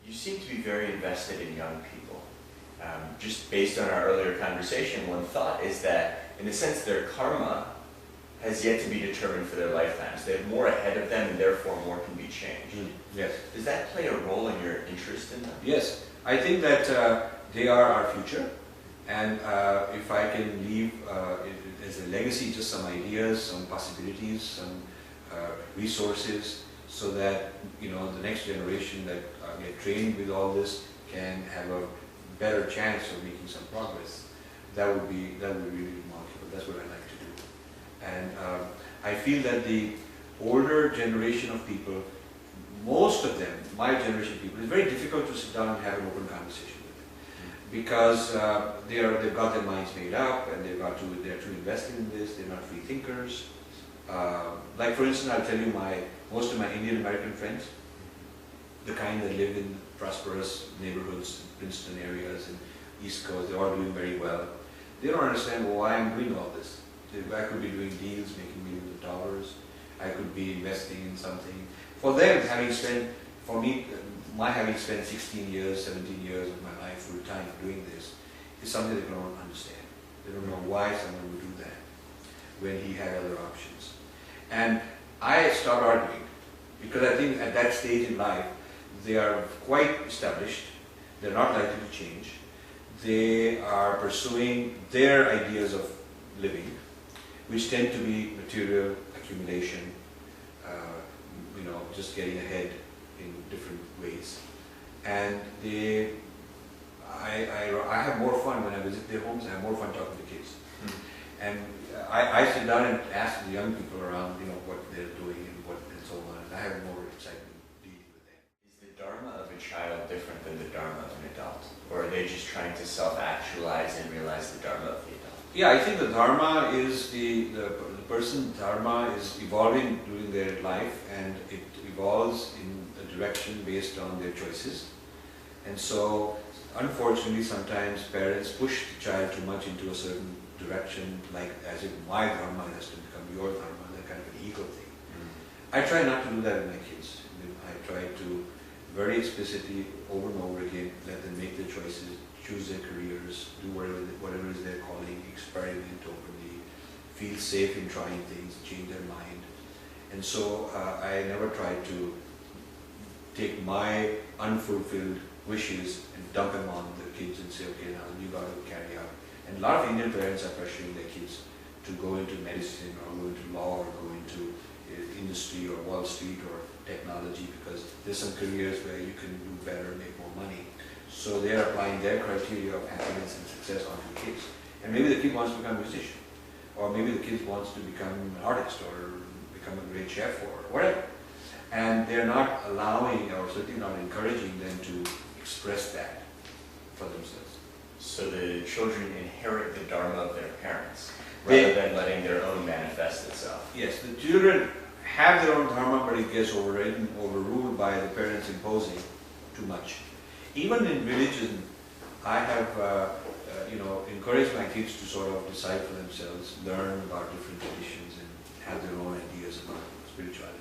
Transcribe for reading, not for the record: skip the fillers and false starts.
You seem to be very invested in young people. Just based on our earlier conversation, one thought is that, in a sense, their karma has yet to be determined for their lifetimes. They have more ahead of them, and therefore more can be changed. Yes. Does that play a role in your interest in them? Yes. I think that they are our future, and if I can leave as a legacy just some ideas, some possibilities, some resources, so that the next generation that get trained with all this can have a better chance of making some progress, that would be really remarkable. That's what I like to do. And I feel that the older generation of people, most of them, my generation of people, it's very difficult to sit down and have an open conversation with them, because they've got their minds made up, and they're too invested in this. They're not free thinkers. Like for instance, I'll tell you, most of my Indian American friends, the kind that live in prosperous neighborhoods, Princeton areas and East Coast, they're all doing very well. They don't understand why I'm doing all this. I could be doing deals, making millions of dollars. I could be investing in something. For them, having spent 16 years, 17 years of my life full time doing this, is something they don't understand. They don't know why someone would do that when he had other options. And I start arguing, because I think at that stage in life, they are quite established. They're not likely to change. They are pursuing their ideas of living, which tend to be material accumulation, just getting ahead in different ways. And I have more fun when I visit their homes. I have more fun talking to kids. And I sit down and ask the young people around, what they're doing and so on. And I have more excitement dealing with them. Is the dharma of a child different than the dharma of an adult? Or are they just trying to self-actualize and realize the dharma of the adult? Yeah, I think the dharma is the person's dharma is evolving during their life, and it evolves in a direction based on their choices. And so, unfortunately, sometimes parents push the child too much into a certain direction, like as if my dharma has to become your dharma, that kind of an ego thing. I try not to do that with my kids. I try to very explicitly, over and over again, let them make their choices, choose their careers, do whatever is their calling, experiment openly, feel safe in trying things, change their mind. And so I never try to take my unfulfilled wishes and dump them on the kids and say, okay, now you got to carry out. And a lot of Indian parents are pressuring their kids to go into medicine or go into law or go into industry or Wall Street or technology, because there's some careers where you can do better, make more money. So they're applying their criteria of happiness and success onto the kids. And maybe the kid wants to become a musician, or maybe the kid wants to become an artist or become a great chef or whatever. And they're not allowing, or certainly not encouraging them to express that for themselves. So the children inherit the dharma of their parents, rather than letting their own manifest itself. Yes, the children have their own dharma, but it gets overruled by the parents imposing too much. Even in religion, I have encouraged my kids to sort of decide for themselves, learn about different traditions, and have their own ideas about spirituality.